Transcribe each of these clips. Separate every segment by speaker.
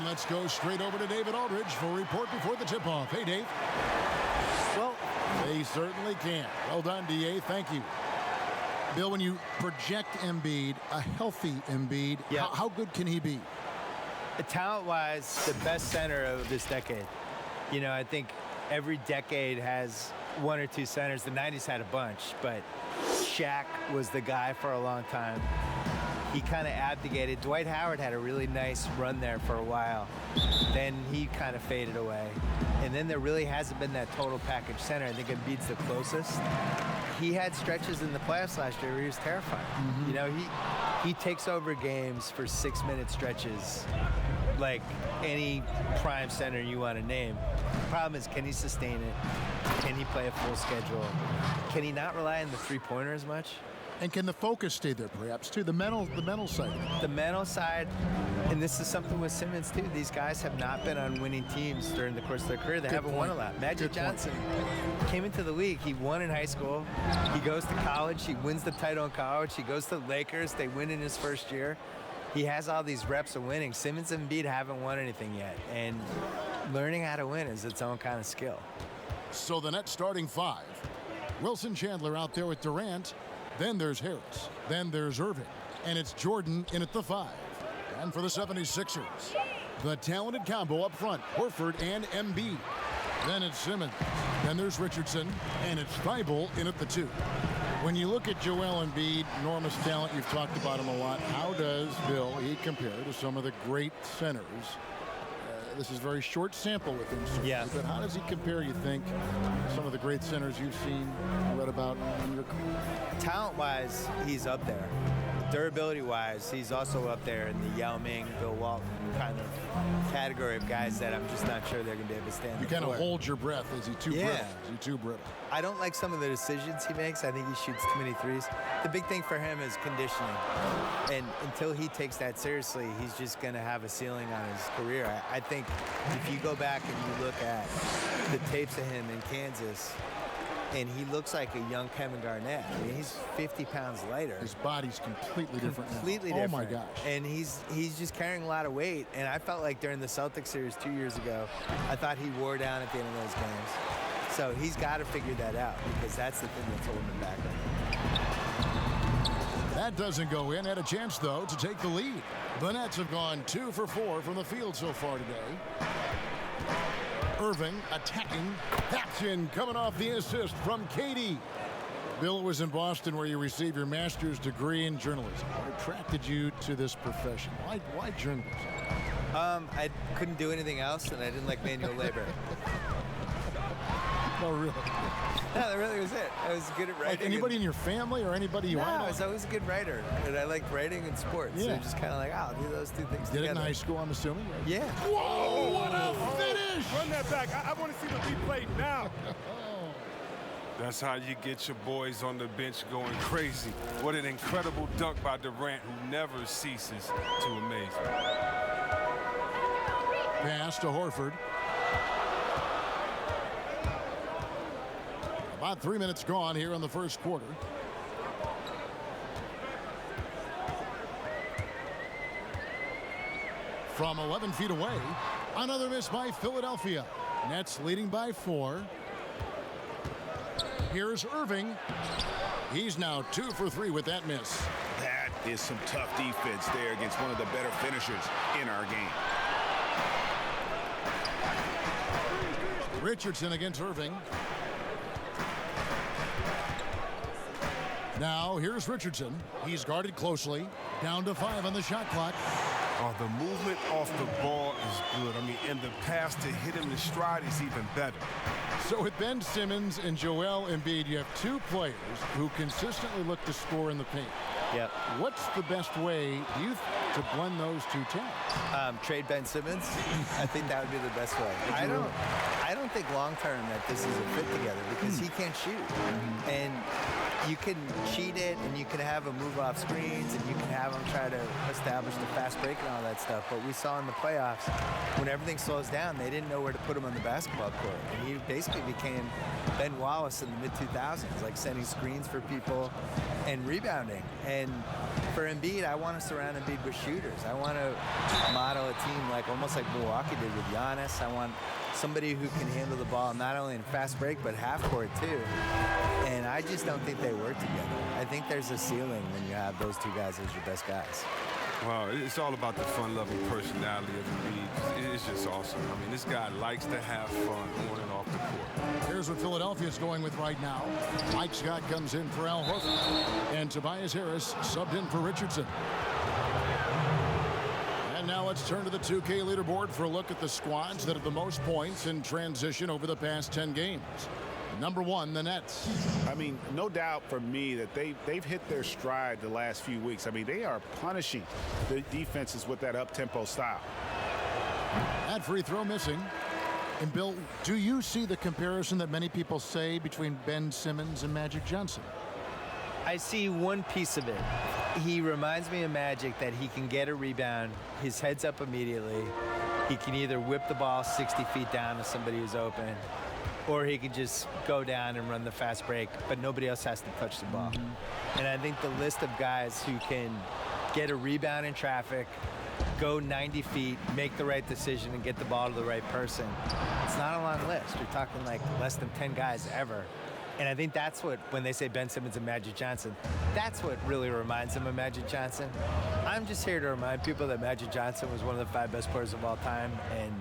Speaker 1: let's go straight over to David Aldridge for a report before the tip-off. Hey, Dave.
Speaker 2: Well,
Speaker 1: they certainly can. Well done, DA. Thank you. Bill, when you project Embiid, a healthy Embiid, how good can he be?
Speaker 2: Talent-wise, the best center of this decade. You know, I think every decade has one or two centers. The 90s had a bunch, but Shaq was the guy for a long time. He kind of abdicated. Dwight Howard had a really nice run there for a while. Then he kind of faded away. And then there really hasn't been that total package center. I think Embiid's the closest. He had stretches in the playoffs last year where he was terrifying. You know, he takes over games for 6-minute stretches like any prime center you want to name. The problem is, can he sustain it? Can he play a full schedule? Can he not rely on the three-pointer as much?
Speaker 1: And can the focus stay there, perhaps, too? The mental side.
Speaker 2: The mental side, and this is something with Simmons, too. These guys have not been on winning teams during the course of their career. They haven't won a lot. Magic Johnson came into the league. He won in high school. He goes to college. He wins the title in college. He goes to the Lakers. They win in his first year. He has all these reps of winning. Simmons and Embiid haven't won anything yet. And learning how to win is its own kind of skill.
Speaker 1: So the Nets starting five. Wilson Chandler out there with Durant. Then there's Harris. Then there's Irving. And it's Jordan in at the 5. And for the 76ers, the talented combo up front, Horford and Embiid. Then it's Simmons. Then there's Richardson. And it's Thibault in at the 2. When you look at Joel Embiid, enormous talent, you've talked about him a lot. How does he compare to some of the great centers? This is a very short sample with him, certainly, but how does he compare, you think, to some of the great centers you've seen, read about in your career?
Speaker 2: Talent-wise, he's up there. Durability-wise, he's also up there in the Yao Ming, Bill Walton kind of category of guys that I'm just not sure they're going to be able to stand.
Speaker 1: You kind of hold your breath. Is he too brittle? Is he too brittle?
Speaker 2: I don't like some of the decisions he makes. I think he shoots too many threes. The big thing for him is conditioning. And until he takes that seriously, he's just going to have a ceiling on his career. I think if you go back and you look at the tapes of him in Kansas, and he looks like a young Kevin Garnett. I mean, he's 50 pounds lighter.
Speaker 1: His body's completely different now.
Speaker 2: Completely different.
Speaker 1: Oh, my gosh.
Speaker 2: And he's just carrying a lot of weight. And I felt like during the Celtics series 2 years ago, I thought he wore down at the end of those games. So he's got to figure that out because that's the thing that's holding him back right now.
Speaker 1: That doesn't go in. Had a chance, though, to take the lead. The Nets have gone 2 for 4 from the field so far today. Irving attacking. That's in, coming off the assist from KD. Bill, was in Boston where you received your master's degree in journalism. What attracted you to this profession? Why journalism?
Speaker 2: I couldn't do anything else, and I didn't like manual labor.
Speaker 1: No, really?
Speaker 2: No, that really was it. I was good at writing.
Speaker 1: Like anybody in your family or anybody you
Speaker 2: I was always a good writer, and I liked writing and sports. Yeah. So just kind of like, I'll do those two things together.
Speaker 1: Did it in high school, I'm assuming? Right?
Speaker 2: Yeah.
Speaker 1: Whoa, what a finish!
Speaker 3: Run that back. I want to see the replay now. That's how you get your boys on the bench going crazy. What an incredible dunk by Durant, who never ceases to amaze me.
Speaker 1: Pass to Horford. About 3 minutes gone here in the first quarter. From 11 feet away, another miss by Philadelphia. Nets leading by 4. Here's Irving. He's now 2 for 3 with that miss.
Speaker 4: That is some tough defense there against one of the better finishers in our game.
Speaker 1: Richardson against Irving. Now here's Richardson. He's guarded closely. Down to 5 on the shot clock.
Speaker 3: Oh, the movement off the ball is good. I mean, and the pass to hit him in stride is even better.
Speaker 1: So with Ben Simmons and Joel Embiid, you have 2 players who consistently look to score in the paint.
Speaker 2: Yep.
Speaker 1: What's the best way, to blend those 2 talents?
Speaker 2: Trade Ben Simmons. I think that would be the best way. I don't think long term that this is a fit together because he can't shoot. And you can cheat it, and you can have him move off screens, and you can have him try to establish the fast break and all that stuff. But we saw in the playoffs, when everything slows down, they didn't know where to put him on the basketball court. And he basically became Ben Wallace in the mid-2000s, like sending screens for people and rebounding. And for Embiid, I want to surround Embiid with shooters. I want to model a team almost like Milwaukee did with Giannis. I want somebody who can handle the ball not only in fast break but half court too. And I just don't think they work together. I think there's a ceiling when you have those two guys as your best guys.
Speaker 3: Wow, it's all about the fun-loving personality of Embiid. It's just awesome. I mean, this guy likes to have fun on and off the court.
Speaker 1: Here's what Philadelphia's going with right now. Mike Scott comes in for Al Horford, and Tobias Harris subbed in for Richardson. And now let's turn to the 2K leaderboard for a look at the squads that have the most points in transition over the past 10 games. Number 1, the Nets.
Speaker 4: I mean, no doubt for me that they've hit their stride the last few weeks. I mean, they are punishing the defenses with that up-tempo style.
Speaker 1: That free throw missing. And Bill, do you see the comparison that many people say between Ben Simmons and Magic Johnson?
Speaker 2: I see one piece of it. He reminds me of Magic that he can get a rebound, his head's up immediately. He can either whip the ball 60 feet down to somebody who's open, or he can just go down and run the fast break, but nobody else has to touch the ball. And I think the list of guys who can get a rebound in traffic, go 90 feet, make the right decision, and get the ball to the right person, it's not a long list. You're talking less than 10 guys ever. And I think that's what, when they say Ben Simmons and Magic Johnson, that's what really reminds them of Magic Johnson. I'm just here to remind people that Magic Johnson was one of the 5 best players of all time, and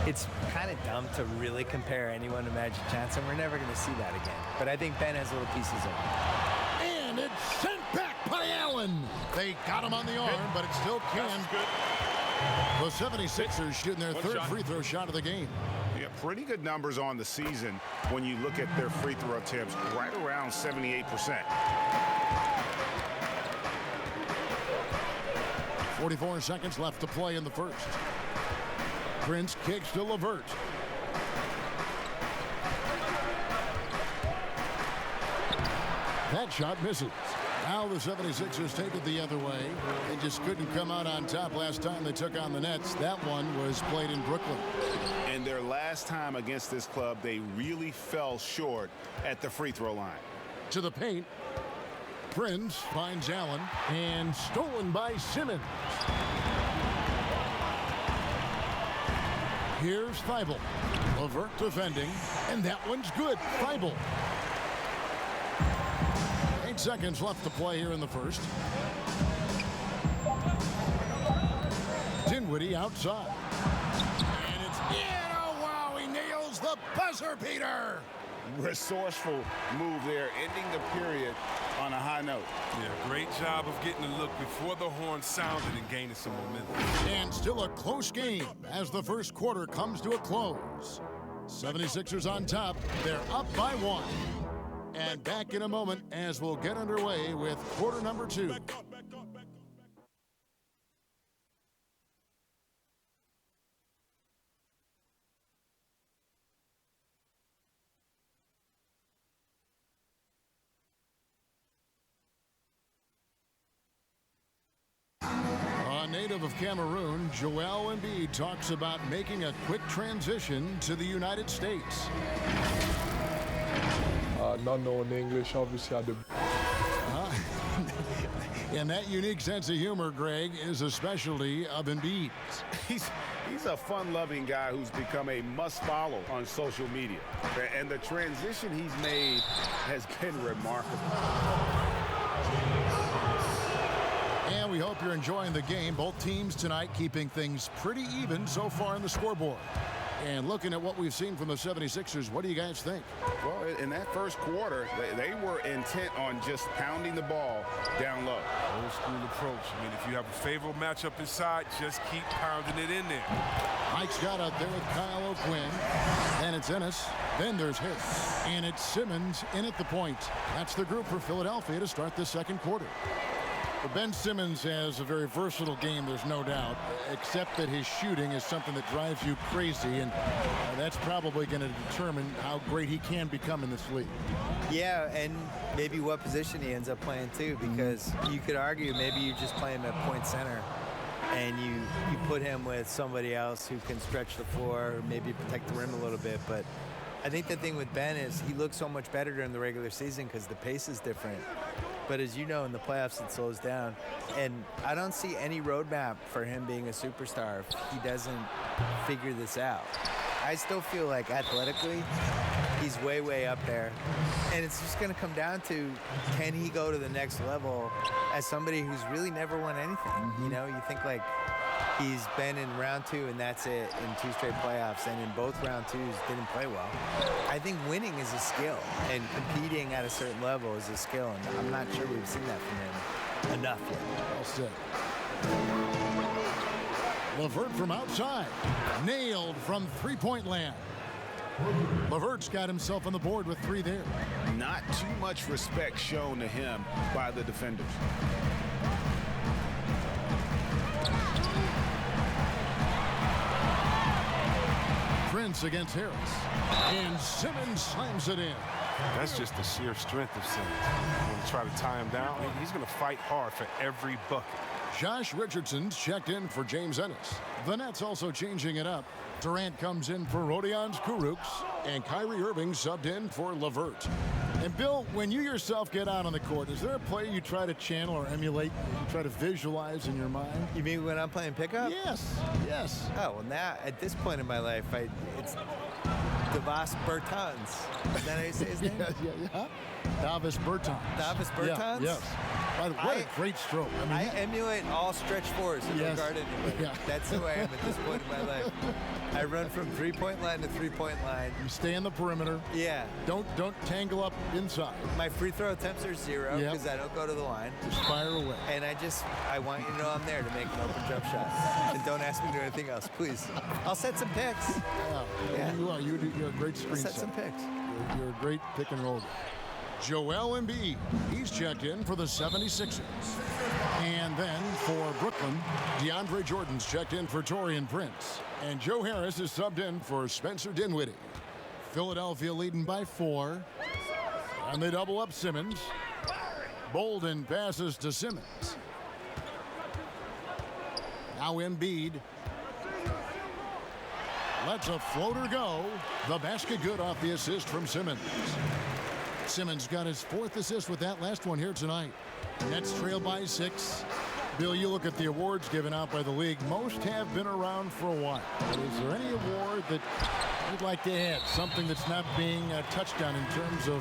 Speaker 2: it's kind of dumb to really compare anyone to Magic Johnson. We're never going to see that again. But I think Ben has little pieces of it.
Speaker 1: And it's sent back by Allen. They got him on the arm, but it still can. The 76ers shooting their third free throw shot of the game.
Speaker 4: Yeah, pretty good numbers on the season when you look at their free throw attempts, right around 78%.
Speaker 1: 44 seconds left to play in the first. Prince kicks to LeVert. That shot misses. Now the 76ers take it the other way. They just couldn't come out on top last time they took on the Nets. That one was played in Brooklyn.
Speaker 4: And their last time against this club, they really fell short at the free throw line.
Speaker 1: To the paint. Prince finds Allen, and stolen by Simmons. Here's Thibault. LeVert defending, and that one's good. Thibault. 8 seconds left to play here in the first. Dinwiddie outside. And it's in. Oh, wow, he nails the buzzer beater.
Speaker 4: Resourceful move there, ending the period on a high note.
Speaker 3: Yeah, great job of getting a look before the horn sounded and gaining some momentum.
Speaker 1: And still a close game as the first quarter comes to a close. 76ers on top. They're up by 1. And back in a moment as we'll get underway with quarter number 2. A native of Cameroon, Joel Embiid talks about making a quick transition to the United States.
Speaker 5: Not knowing English, obviously,
Speaker 1: And that unique sense of humor, Greg, is a specialty of Embiid's.
Speaker 4: He's a fun-loving guy who's become a must-follow on social media. And the transition he's made has been remarkable.
Speaker 1: And we hope you're enjoying the game. Both teams tonight keeping things pretty even so far in the scoreboard. And looking at what we've seen from the 76ers, what do you guys think?
Speaker 4: Well, in that first quarter, they were intent on just pounding the ball down low.
Speaker 3: Old school approach. I mean, if you have a favorable matchup inside, just keep pounding it in there.
Speaker 1: Mike's got out there with Kyle O'Quinn. And it's Ennis. Then there's Harris. And it's Simmons in at the point. That's the group for Philadelphia to start the second quarter. Ben Simmons has a very versatile game, there's no doubt, except that his shooting is something that drives you crazy, and that's probably going to determine how great he can become in this league.
Speaker 2: Yeah, and maybe what position he ends up playing too, because you could argue maybe you just play him at point center and you put him with somebody else who can stretch the floor, maybe protect the rim a little bit. But I think the thing with Ben is he looks so much better during the regular season because the pace is different. But as you know, in the playoffs, it slows down. And I don't see any roadmap for him being a superstar if he doesn't figure this out. I still feel like athletically, he's way, way up there. And it's just going to come down to, can he go to the next level as somebody who's really never won anything? You know, you think like he's been in round 2 and that's it in 2 straight playoffs, and in both round 2s didn't play well. I think winning is a skill, and competing at a certain level is a skill, and I'm not sure we've seen that from him enough yet.
Speaker 1: Well said. LeVert from outside. Nailed from three-point land. LeVert's got himself on the board with 3 there.
Speaker 4: Not too much respect shown to him by the defenders.
Speaker 1: Prince against Harris. And Simmons slams it in.
Speaker 3: That's just the sheer strength of Simmons. When you try to tie him down, he's going to fight hard for every bucket.
Speaker 1: Josh Richardson's checked in for James Ennis. The Nets also changing it up. Durant comes in for Rodions Kurucs, and Kyrie Irving subbed in for LeVert. And Bill, when you yourself get out on the court, is there a play you try to channel or emulate, you try to visualize in your mind?
Speaker 2: You mean when I'm playing pickup?
Speaker 1: Yes, yes.
Speaker 2: Oh, well, now, at this point in my life, it's Davis Bertans. Is that how you say his name?
Speaker 1: Yeah. Davis Bertans.
Speaker 2: Davis Bertans?
Speaker 1: Yes. By the way, what a great stroke.
Speaker 2: I emulate all stretch fours in regard to anybody.
Speaker 1: Yeah.
Speaker 2: That's who I am at this point in my life. I run from three-point line to three-point line.
Speaker 1: You stay in the perimeter.
Speaker 2: Yeah.
Speaker 1: Don't tangle up inside.
Speaker 2: My free throw attempts are 0 because I don't go to the line.
Speaker 1: Just fire away.
Speaker 2: And I want you to know I'm there to make an open jump shot. And don't ask me to do anything else, please. I'll set some picks.
Speaker 1: Yeah. You are. You're a great screen
Speaker 2: set some picks.
Speaker 1: You're a great pick and roll. Joel Embiid, he's checked in for the 76ers. And then for Brooklyn, DeAndre Jordan's checked in for Taurean Prince. And Joe Harris is subbed in for Spencer Dinwiddie. Philadelphia leading by 4. And they double up Simmons. Bolden passes to Simmons. Now Embiid lets a floater go. The basket good off the assist from Simmons. Simmons got his 4th assist with that last one here tonight. Nets trail by 6. Bill, you look at the awards given out by the league. Most have been around for a while. But is there any award that you'd like to add? Something that's not being touched on in terms of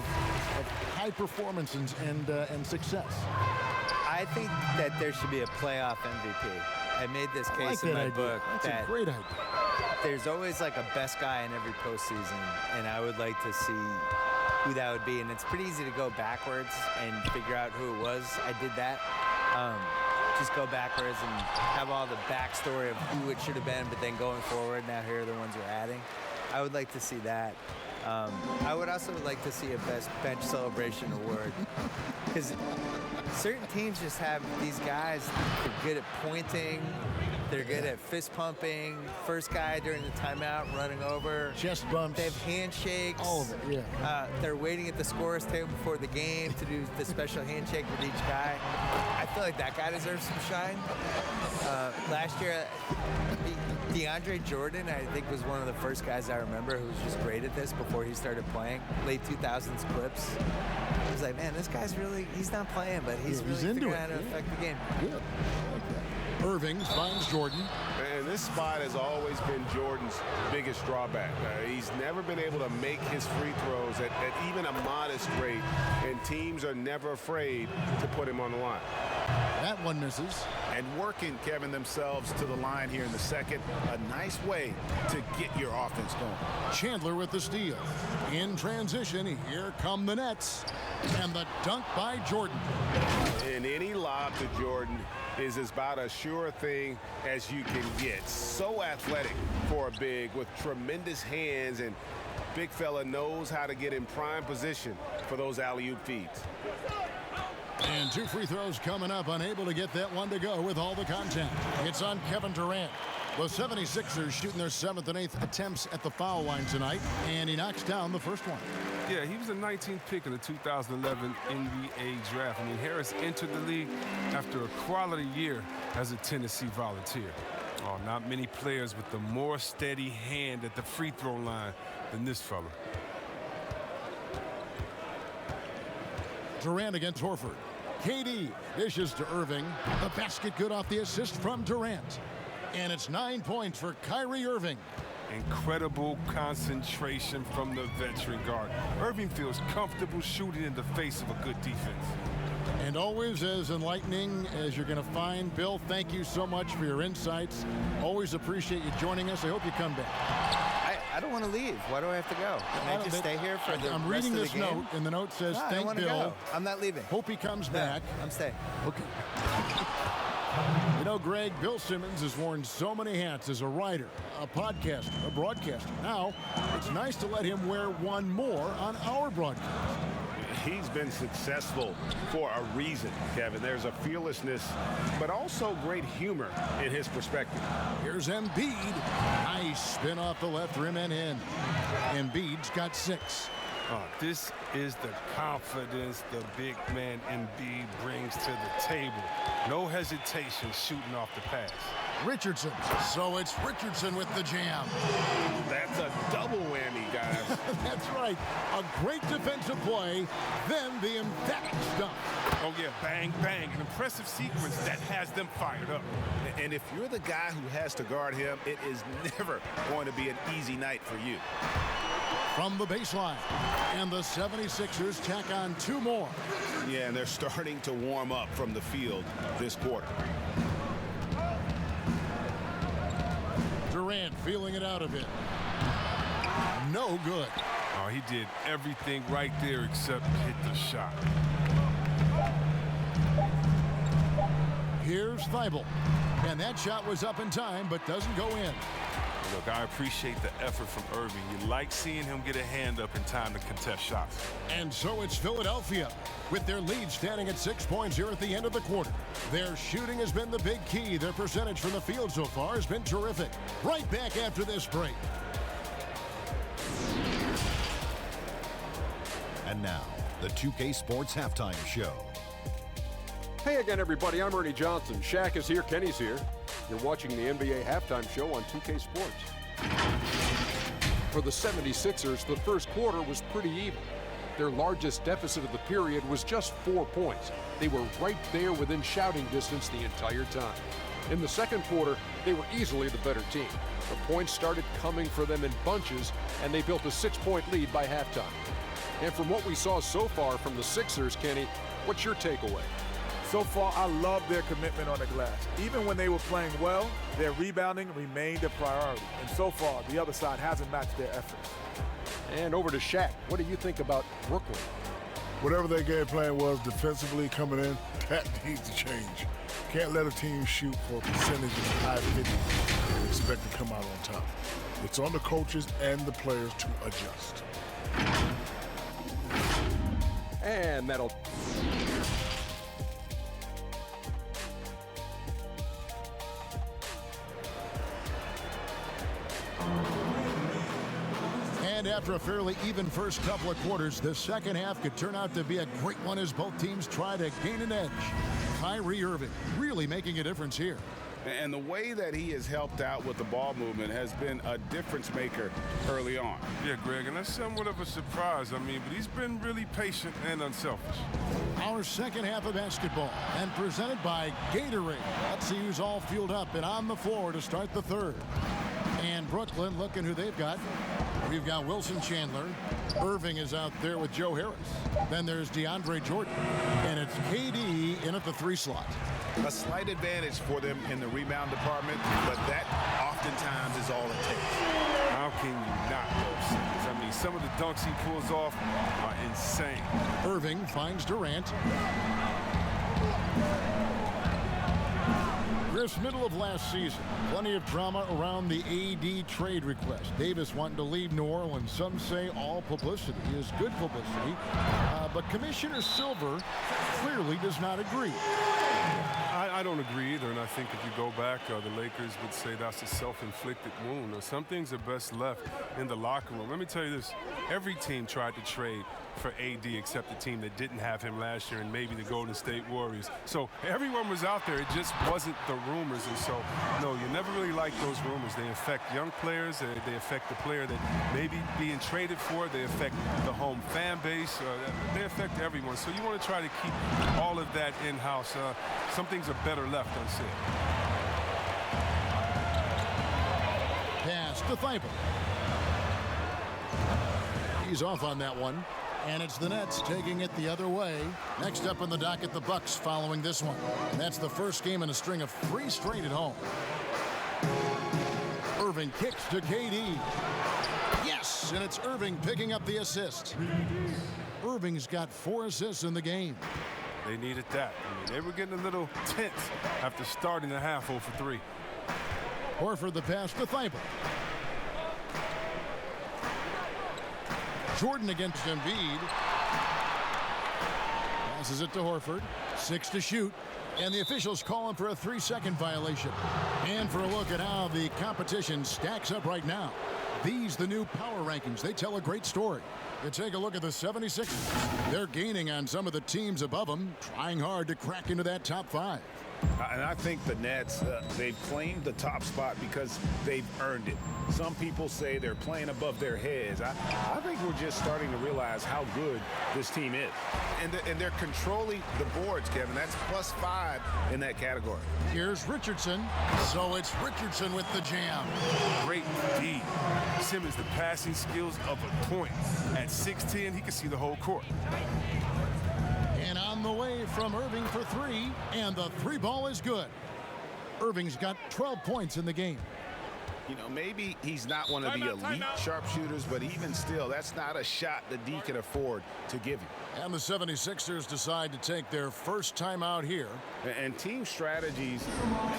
Speaker 1: high performance and success?
Speaker 2: I think that there should be a playoff MVP. I made this case in my book.
Speaker 1: That's a great idea.
Speaker 2: There's always like a best guy in every postseason, and I would like to see who that would be. And it's pretty easy to go backwards and figure out who it was. I did that. Just go backwards and have all the backstory of who it should have been, but then going forward, now here are the ones we're adding. I would like to see that. I would also like to see a best bench celebration award, because certain teams just have these guys that are good at pointing. They're good at fist pumping. First guy during the timeout running over.
Speaker 1: Chest bumps.
Speaker 2: They have handshakes.
Speaker 1: All of it, yeah.
Speaker 2: They're waiting at the scorer's table before the game to do the special handshake with each guy. I feel like that guy deserves some shine. Last year, DeAndre Jordan, I think, was one of the first guys I remember who was just great at this before he started playing. Late 2000s clips. I was like, man, this guy's really, he's not playing, but he's really figuring out how to affect the game.
Speaker 1: Good. Irving finds Jordan.
Speaker 4: And this spot has always been Jordan's biggest drawback. He's never been able to make his free throws at even a modest rate, and teams are never afraid to put him on the line.
Speaker 1: That one misses.
Speaker 4: And working, Kevin, themselves to the line here in the second. A nice way to get your offense going.
Speaker 1: Chandler with the steal. In transition, here come the Nets. And the dunk by Jordan.
Speaker 4: And any lob to Jordan is about as sure thing as you can get. So athletic for a big with tremendous hands, and big fella knows how to get in prime position for those alley-oop feeds.
Speaker 1: And 2 free throws coming up, unable to get that one to go with all the contact. It's on Kevin Durant. The 76ers shooting their 7th and 8th attempts at the foul line tonight, and he knocks down the first one.
Speaker 3: Yeah, he was the 19th pick in the 2011 NBA draft. I mean, Harris entered the league after a quality year as a Tennessee Volunteer. Oh, not many players with a more steady hand at the free throw line than this fella.
Speaker 1: Durant against Horford. KD dishes to Irving. The basket good off the assist from Durant. And it's 9 points for Kyrie Irving.
Speaker 3: Incredible concentration from the veteran guard. Irving feels comfortable shooting in the face of a good defense.
Speaker 1: And always as enlightening as you're going to find. Bill, thank you so much for your insights. Always appreciate you joining us. I hope you come back.
Speaker 2: I don't want to leave. Why do I have to go? Can I just stay here for the
Speaker 1: I'm
Speaker 2: rest
Speaker 1: reading
Speaker 2: of the
Speaker 1: this
Speaker 2: game?
Speaker 1: note, and the note says,
Speaker 2: No, I
Speaker 1: thank
Speaker 2: don't
Speaker 1: Bill.
Speaker 2: go. I'm not leaving.
Speaker 1: Hope he comes
Speaker 2: No,
Speaker 1: back.
Speaker 2: I'm staying.
Speaker 1: Okay. You know, Greg, Bill Simmons has worn so many hats as a writer, a podcaster, a broadcaster. Now, it's nice to let him wear one more on our broadcast.
Speaker 4: He's been successful for a reason, Kevin. There's a fearlessness, but also great humor in his perspective.
Speaker 1: Here's Embiid. Nice spin off the left rim and in. Embiid's got 6.
Speaker 3: This is the confidence the big man Embiid brings to the table. No hesitation shooting off the pass.
Speaker 1: Richardson. So it's Richardson with the jam.
Speaker 4: That's a double whammy, guys.
Speaker 1: That's right. A great defensive play, then the emphatic stuff.
Speaker 3: Oh, yeah, bang, bang. An impressive sequence that has them fired up.
Speaker 4: And if you're the guy who has to guard him, it is never going to be an easy night for you.
Speaker 1: From the baseline. And the 76ers tack on 2 more.
Speaker 4: Yeah, and they're starting to warm up from the field this quarter.
Speaker 1: Durant feeling it out a bit. No good.
Speaker 3: Oh, he did everything right there except hit the shot.
Speaker 1: Here's Thibault. And that shot was up in time, but doesn't go in.
Speaker 3: Look, I appreciate the effort from Irving. You like seeing him get a hand up in time to contest shots.
Speaker 1: And so it's Philadelphia, with their lead standing at 6 points here at the end of the quarter. Their shooting has been the big key. Their percentage from the field so far has been terrific. Right back after this break.
Speaker 6: And now, the 2K Sports Halftime Show.
Speaker 7: Hey again, everybody. I'm Ernie Johnson. Shaq is here. Kenny's here. You're watching the NBA Halftime Show on 2K Sports. For the 76ers, the first quarter was pretty even. Their largest deficit of the period was just 4 points. They were right there within shouting distance the entire time. In the second quarter, they were easily the better team. The points started coming for them in bunches, and they built a 6-point lead by halftime. And from what we saw so far from the Sixers, Kenny, what's your takeaway?
Speaker 8: So far, I love their commitment on the glass. Even when they were playing well, their rebounding remained a priority. And so far, the other side hasn't matched their efforts.
Speaker 7: And over to Shaq. What do you think about Brooklyn?
Speaker 5: Whatever their game plan was defensively coming in, that needs to change. Can't let a team shoot for a percentage in the high 50s and expect to come out on top. It's on the coaches and the players to adjust.
Speaker 7: And that'll...
Speaker 1: And after a fairly even first couple of quarters, the second half could turn out to be a great one as both teams try to gain an edge. Kyrie Irving really making a difference here.
Speaker 4: And the way that he has helped out with the ball movement has been a difference maker early on.
Speaker 3: Yeah, Greg, and that's somewhat of a surprise. But he's been really patient and unselfish.
Speaker 1: Our second half of basketball, and presented by Gatorade. Let's see who's all fueled up and on the floor to start the third. And Brooklyn, looking who they've got. We've got Wilson Chandler. Irving is out there with Joe Harris. Then there's DeAndre Jordan. And it's KD in at the 3 slot.
Speaker 4: A slight advantage for them in the rebound department, but that oftentimes is all it takes.
Speaker 3: How can you not, though, Simmons? Some of the dunks he pulls off are insane.
Speaker 1: Irving finds Durant. Chris, middle of last season, plenty of drama around the AD trade request. Davis wanting to leave New Orleans. Some say all publicity is good publicity, but Commissioner Silver clearly does not agree.
Speaker 3: I I don't agree either, and I think if you go back, the Lakers would say that's a self-inflicted wound. Some things are best left in the locker room. Let me tell you this. Every team tried to trade for AD except the team that didn't have him last year and maybe the Golden State Warriors. So everyone was out there. It just wasn't the rumors. And so, no, you never really like those rumors. They affect young players. They affect the player that may be being traded for. They affect the home fan base. They affect everyone. So you want to try to keep all of that in-house. Some things are better left unsaid.
Speaker 1: Pass to Thibault. He's off on that one. And it's the Nets taking it the other way. Next up on the docket, the Bucks following this one. And that's the first game in a string of 3 straight at home. Irving kicks to KD. Yes, and it's Irving picking up the assist. Irving's got 4 assists in the game.
Speaker 3: They needed that. I mean, they were getting a little tense after starting the half 0 for 3.
Speaker 1: Horford the pass to Thibault. Jordan against Embiid. Passes it to Horford. 6 to shoot. And the officials call him for a 3-second violation. And for a look at how the competition stacks up right now. These, the new power rankings, they tell a great story. You take a look at the 76ers. They're gaining on some of the teams above them, trying hard to crack into that top 5.
Speaker 4: And I think the Nets, they've claimed the top spot because they've earned it. Some people say they're playing above their heads. I think we're just starting to realize how good this team is. And they're controlling the boards, Kevin. That's +5 in that category.
Speaker 1: Here's Richardson. So it's Richardson with the jam.
Speaker 3: Great D. Simmons, the passing skills of a point. At 6'10", he can see the whole court.
Speaker 1: And on the way from Irving for 3, and the 3 ball is good. Irving's got 12 points in the game.
Speaker 4: You know, maybe he's not one of the elite sharpshooters, but even still, that's not a shot the D can afford to give you.
Speaker 1: And the 76ers decide to take their first time out here.
Speaker 4: And team strategies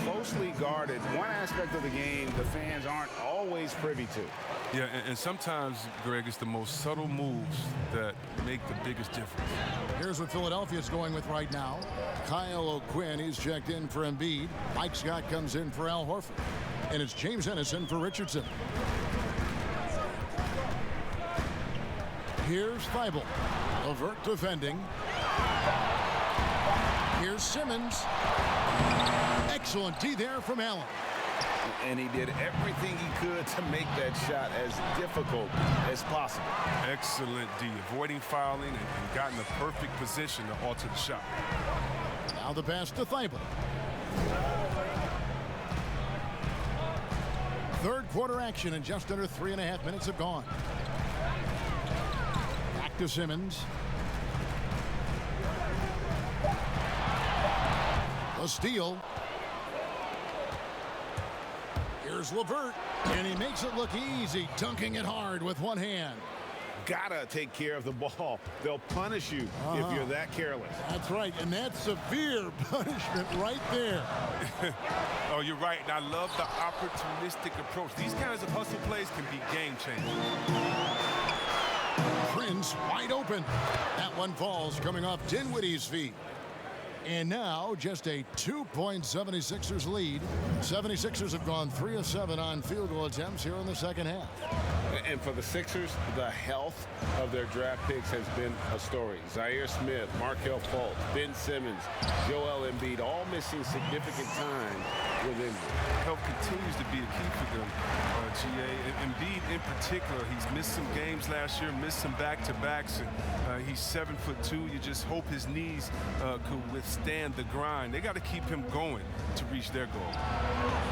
Speaker 4: closely guarded. One aspect of the game the fans aren't always privy to.
Speaker 3: Yeah, and sometimes, Greg, it's the most subtle moves that make the biggest difference.
Speaker 1: Here's what Philadelphia's going with right now. Kyle O'Quinn, he's checked in for Embiid. Mike Scott comes in for Al Horford. And it's James Ennison for Richardson. Here's Thibault. Levert defending. Here's Simmons. Excellent D there from Allen.
Speaker 4: And he did everything he could to make that shot as difficult as possible.
Speaker 3: Excellent D, avoiding fouling and got in the perfect position to alter the shot.
Speaker 1: Now the pass to Thibault. Third quarter action, and just under 3.5 minutes have gone. Back to Simmons. A steal. Here's Levert, and he makes it look easy, dunking it hard with one hand.
Speaker 4: Gotta take care of the ball. They'll punish you if you're that careless.
Speaker 1: That's right, and that's severe punishment right there.
Speaker 3: Oh, you're right, and I love the opportunistic approach. These kinds of hustle plays can be game-changing.
Speaker 1: Prince wide open. That one falls coming off Dinwiddie's feet. And now just a 2-point 76ers lead. 76ers have gone 3 of 7 on field goal attempts here in the second half.
Speaker 4: And for the Sixers, the health of their draft picks has been a story. Zaire Smith, Markelle Fultz, Ben Simmons, Joel Embiid, all missing significant time with injury.
Speaker 3: Health continues to be a key for them, GA. Embiid in particular, he's missed some games last year, missed some back-to-backs. And, he's 7'2". You just hope his knees could withstand the grind. They got to keep him going to reach their goal.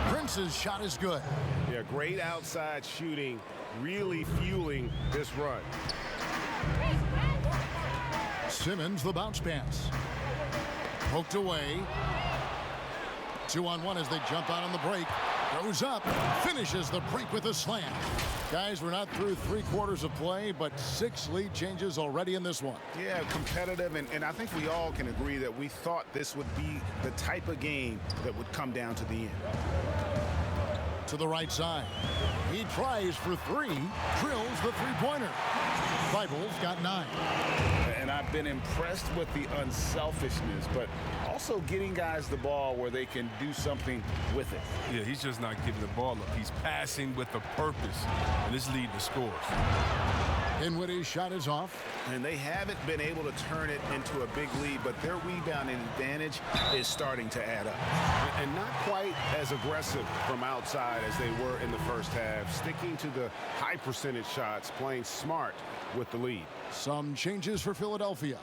Speaker 1: Prince's shot is good.
Speaker 4: Yeah, great outside shooting, really fueling this run.
Speaker 1: Simmons, the bounce pass. Poked away. 2-on-1 as they jump out on the break. Goes up, finishes the break with a slam. Guys, we're not through 3 quarters of play, but 6 lead changes already in this one.
Speaker 4: Yeah, competitive, and I think we all can agree that we thought this would be the type of game that would come down to the end.
Speaker 1: To the right side. He tries for 3, drills the 3-pointer. Thibault's got 9.
Speaker 4: And I I've been impressed with the unselfishness, but also getting guys the ball where they can do something with it.
Speaker 3: Yeah, he's just not giving the ball up. He's passing with a purpose, and it's leading to scores.
Speaker 1: Dinwiddie's shot is off.
Speaker 4: And they haven't been able to turn it into a big lead, but their rebounding advantage is starting to add up. And not quite as aggressive from outside as they were in the first half, sticking to the high percentage shots, playing smart with the lead.
Speaker 1: Some changes for Philadelphia.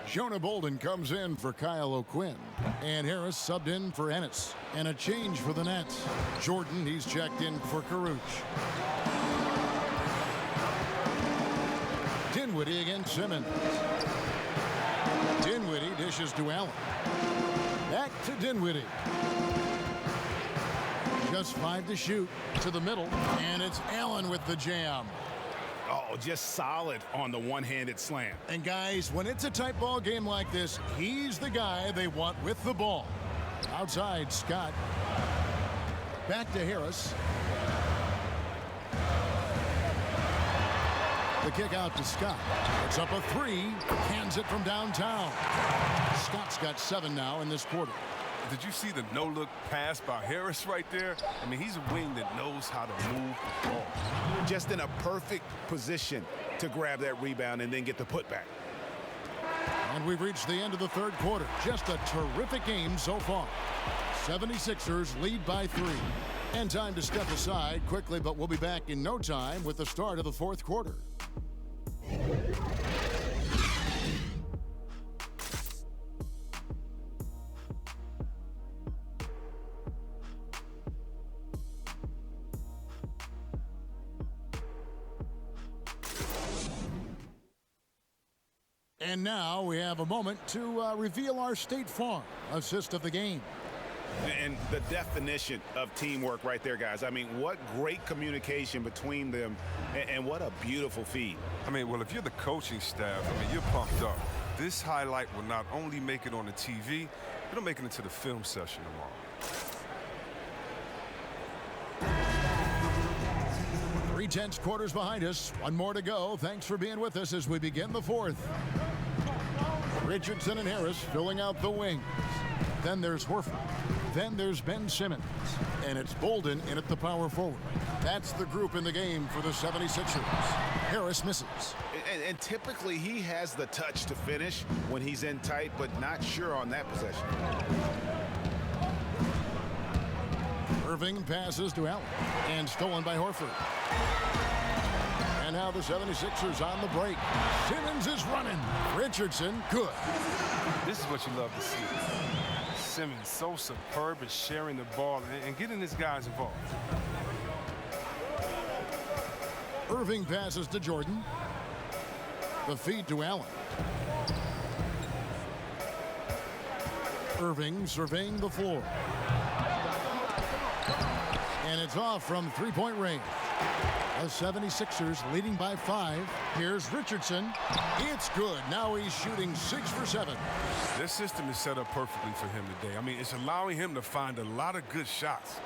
Speaker 1: Jonah Bolden comes in for Kyle O'Quinn. And Harris subbed in for Ennis. And a change for the Nets. Jordan, he's checked in for Karuch. Dinwiddie against Simmons. Dinwiddie dishes to Allen. Back to Dinwiddie. Just 5 to shoot. To the middle. And it's Allen with the jam.
Speaker 4: Oh, just solid on the one-handed slam.
Speaker 1: And guys, when it's a tight ball game like this, he's the guy they want with the ball. Outside, Scott. Back to Harris. The kick out to Scott. It's up a 3. Hands it from downtown. Scott's got 7 now in this quarter.
Speaker 3: Did you see the no-look pass by Harris right there? I mean, he's a wing that knows how to move the ball.
Speaker 4: Just in a perfect position to grab that rebound and then get the putback.
Speaker 1: And we've reached the end of the third quarter. Just a terrific game so far. 76ers lead by 3. And time to step aside quickly, but we'll be back in no time with the start of the fourth quarter. And now we have a moment to reveal our State Farm assist of the game.
Speaker 4: And the definition of teamwork right there, guys. I mean, what great communication between them, and what a beautiful feed.
Speaker 3: I mean, well, if you're the coaching staff, I mean, you're pumped up. This highlight will not only make it on the TV, it'll make it into the film session tomorrow.
Speaker 1: 3 tense quarters behind us. 1 more to go. Thanks for being with us as we begin the fourth. Richardson and Harris filling out the wings. Then there's Horford. Then there's Ben Simmons. And it's Bolden in at the power forward. That's the group in the game for the 76ers. Harris misses.
Speaker 4: And typically he has the touch to finish when he's in tight, but not sure on that possession.
Speaker 1: Irving passes to Allen. And stolen by Horford. And now the 76ers on the break. Simmons is running. Richardson, good.
Speaker 3: This is what you love to see. Simmons so superb at sharing the ball and getting his guys involved.
Speaker 1: Irving passes to Jordan. The feed to Allen. Irving surveying the floor. And it's off from three-point range. The 76ers leading by 5. Here's Richardson. It's good. Now he's shooting 6 for 7.
Speaker 3: This system is set up perfectly for him today. I mean, it's allowing him to find a lot of good shots.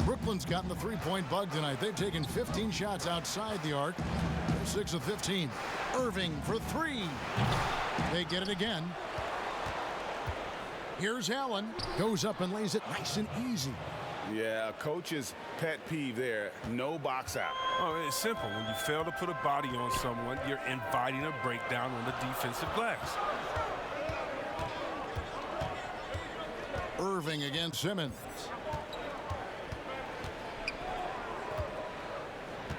Speaker 1: Brooklyn's gotten the three-point bug tonight. They've taken 15 shots outside the arc. 6 of 15. Irving for 3. They get it again. Here's Allen. Goes up and lays it nice and easy.
Speaker 4: Yeah, coach's pet peeve there. No box out.
Speaker 3: Oh, it's simple. When you fail to put a body on someone, you're inviting a breakdown on the defensive glass.
Speaker 1: Irving against Simmons.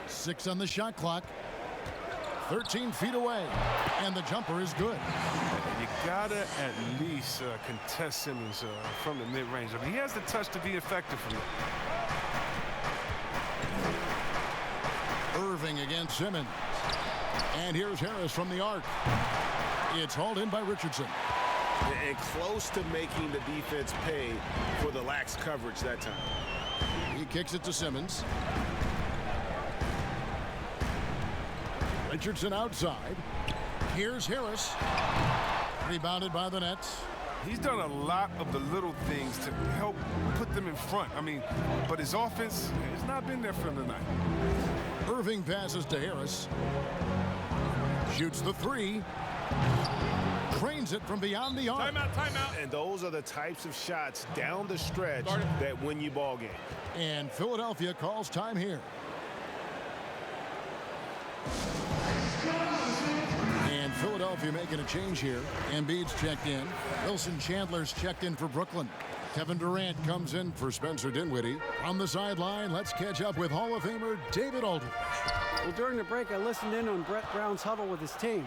Speaker 1: 6 on the shot clock. 13 feet away. And the jumper is good.
Speaker 3: You gotta at least contest Simmons from the mid-range. I mean, he has the touch to be effective from there.
Speaker 1: Irving against Simmons. And here's Harris from the arc. It's hauled in by Richardson.
Speaker 4: And close to making the defense pay for the lax coverage that time.
Speaker 1: He kicks it to Simmons. Richardson outside. Here's Harris. Rebounded by the Nets.
Speaker 3: He's done a lot of the little things to help put them in front. I mean, but his offense has not been there for him tonight.
Speaker 1: Irving passes to Harris. Shoots the 3. Drains it from beyond the arc.
Speaker 3: Timeout.
Speaker 4: And those are the types of shots down the stretch that win you ball games.
Speaker 1: And Philadelphia calls time here. And Philadelphia making a change here. Embiid's checked in. Wilson Chandler's checked in for Brooklyn. Kevin Durant comes in for Spencer Dinwiddie. On the sideline, let's catch up with Hall of Famer David Aldridge.
Speaker 9: Well, during the break, I listened in on Brett Brown's huddle with his team.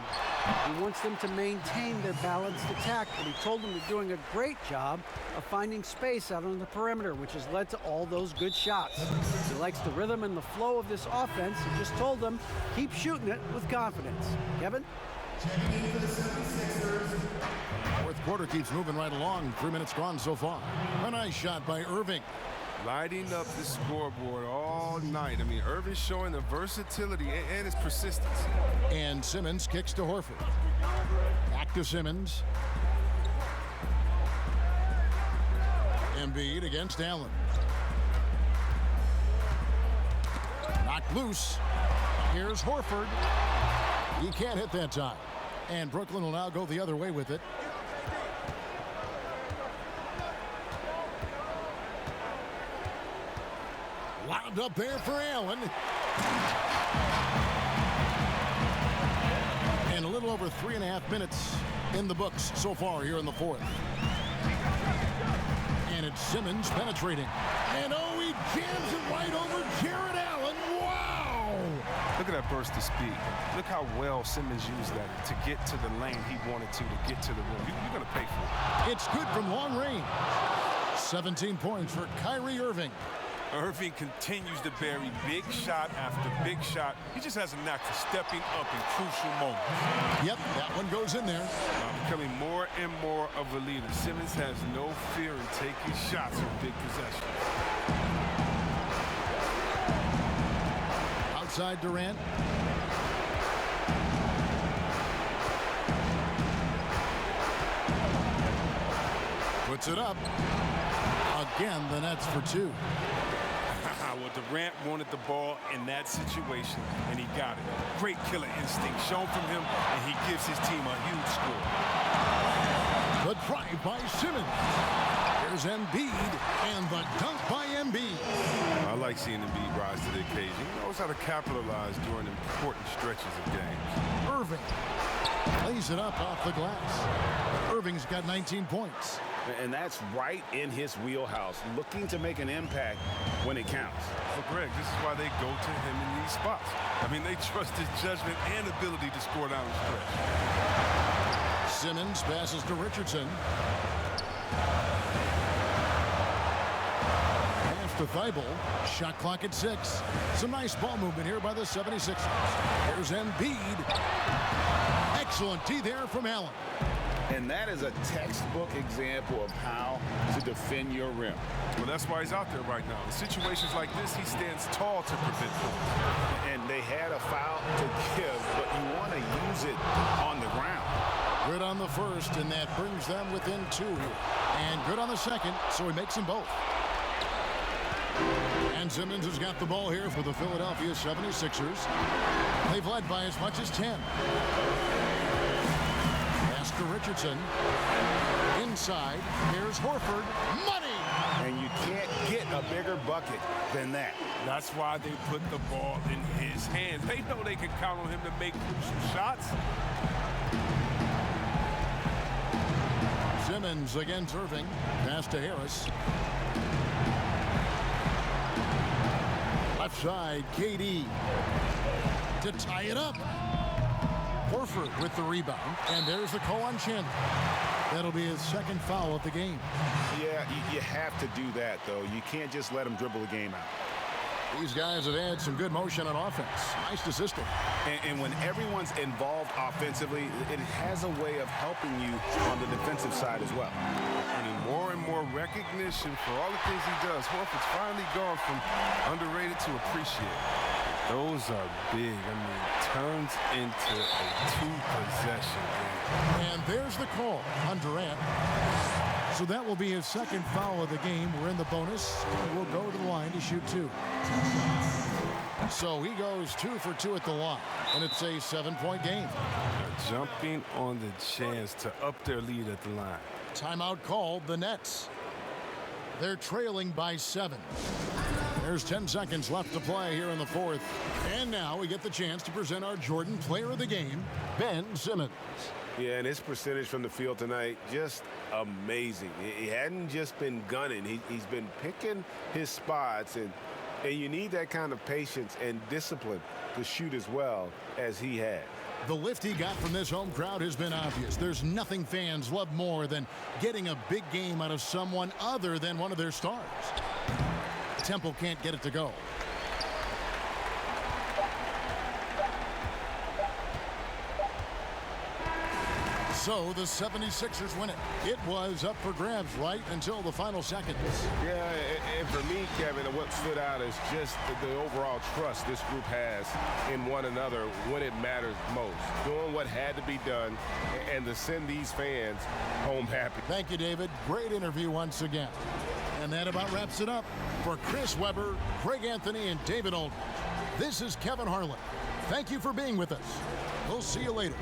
Speaker 9: He wants them to maintain their balanced attack, but he told them they're doing a great job of finding space out on the perimeter, which has led to all those good shots. He likes the rhythm and the flow of this offense. He just told them, keep shooting it with confidence. Kevin?
Speaker 1: Fourth quarter keeps moving right along. 3 minutes gone so far. A nice shot by Irving.
Speaker 3: Lighting up the scoreboard all night. I mean, Irving's showing the versatility and his persistence.
Speaker 1: And Simmons kicks to Horford. Back to Simmons. Embiid against Allen. Knocked loose. Here's Horford. He can't hit that time. And Brooklyn will now go the other way with it. Lobbed up there for Allen. And a little over 3.5 minutes in the books so far here in the fourth. And it's Simmons penetrating. And oh, he jams it right over Jared Allen. Wow!
Speaker 3: Look at that burst of speed. Look how well Simmons used that to get to the lane he wanted to get to the rim. You're going to pay for it.
Speaker 1: It's good from long range. 17 points for Kyrie Irving.
Speaker 3: Irving continues to bury big shot after big shot. He just has a knack for stepping up in crucial moments.
Speaker 1: Yep, that one goes in there.
Speaker 3: Becoming more and more of a leader. Simmons has no fear in taking shots on big possessions.
Speaker 1: Outside Durant. Puts it up. Again, the Nets for two.
Speaker 3: Well, Durant wanted the ball in that situation, and he got it. Great killer instinct shown from him, and he gives his team a huge score.
Speaker 1: The drive by Simmons. Here's Embiid, and the dunk by Embiid.
Speaker 3: I like seeing Embiid rise to the occasion. He knows how to capitalize during important stretches of games.
Speaker 1: Irving lays it up off the glass. Irving's got 19 points.
Speaker 4: And that's right in his wheelhouse, looking to make an impact when it counts.
Speaker 3: So, Greg, this is why they go to him in these spots. I mean, they trust his judgment and ability to score down the stretch.
Speaker 1: Simmons passes to Richardson. Pass to Thibault. Shot clock at 6. Some nice ball movement here by the 76ers. Here's Embiid. Excellent D there from Allen.
Speaker 4: And that is a textbook example of how to defend your rim.
Speaker 3: Well, that's why he's out there right now. In situations like this, he stands tall to prevent points.
Speaker 4: And they had a foul to give, but you want to use it on the ground.
Speaker 1: Good on the first, and that brings them within 2. And good on the second, so he makes them both. And Simmons has got the ball here for the Philadelphia 76ers. They've led by as much as 10. To Richardson. Inside, here's Horford. Money!
Speaker 4: And you can't get a bigger bucket than that.
Speaker 3: That's why they put the ball in his hands. They know they can count on him to make crucial shots.
Speaker 1: Simmons against Irving. Pass to Harris. Left side, KD. To tie it up. Horford with the rebound, and there's the call on Chandler. That'll be his second foul of the game.
Speaker 4: Yeah, you have to do that, though. You can't just let him dribble the game out.
Speaker 1: These guys have had some good motion on offense. Nice to system.
Speaker 4: And when everyone's involved offensively, it has a way of helping you on the defensive side as well.
Speaker 3: Earning more and more recognition for all the things he does. Horford's finally gone from underrated to appreciated. Those are big. I mean, turns into a two-possession game.
Speaker 1: And there's the call on Durant. So that will be his second foul of the game. We're in the bonus. We'll go to the line to shoot 2. So he goes 2 for 2 at the line, and it's a 7-point game.
Speaker 3: jumping on the chance to up their lead at the line.
Speaker 1: Timeout called the Nets. They're trailing by 7. There's 10 seconds left to play here in the fourth. And now we get the chance to present our Jordan Player of the Game, Ben Simmons.
Speaker 4: Yeah, and his percentage from the field tonight, just amazing. He hadn't just been gunning. He's been picking his spots, and you need that kind of patience and discipline to shoot as well as he had.
Speaker 1: The lift he got from this home crowd has been obvious. There's nothing fans love more than getting a big game out of someone other than one of their stars. Temple can't get it to go. So the 76ers win it. It was up for grabs right until the final seconds.
Speaker 4: Yeah, and for me, Kevin, what stood out is just the overall trust this group has in one another when it matters most. Doing what had to be done and to send these fans home happy.
Speaker 1: Thank you, David. Great interview once again. And that about wraps it up. For Chris Webber, Greg Anthony, and David Aldridge, this is Kevin Harlan. Thank you for being with us. We'll see you later.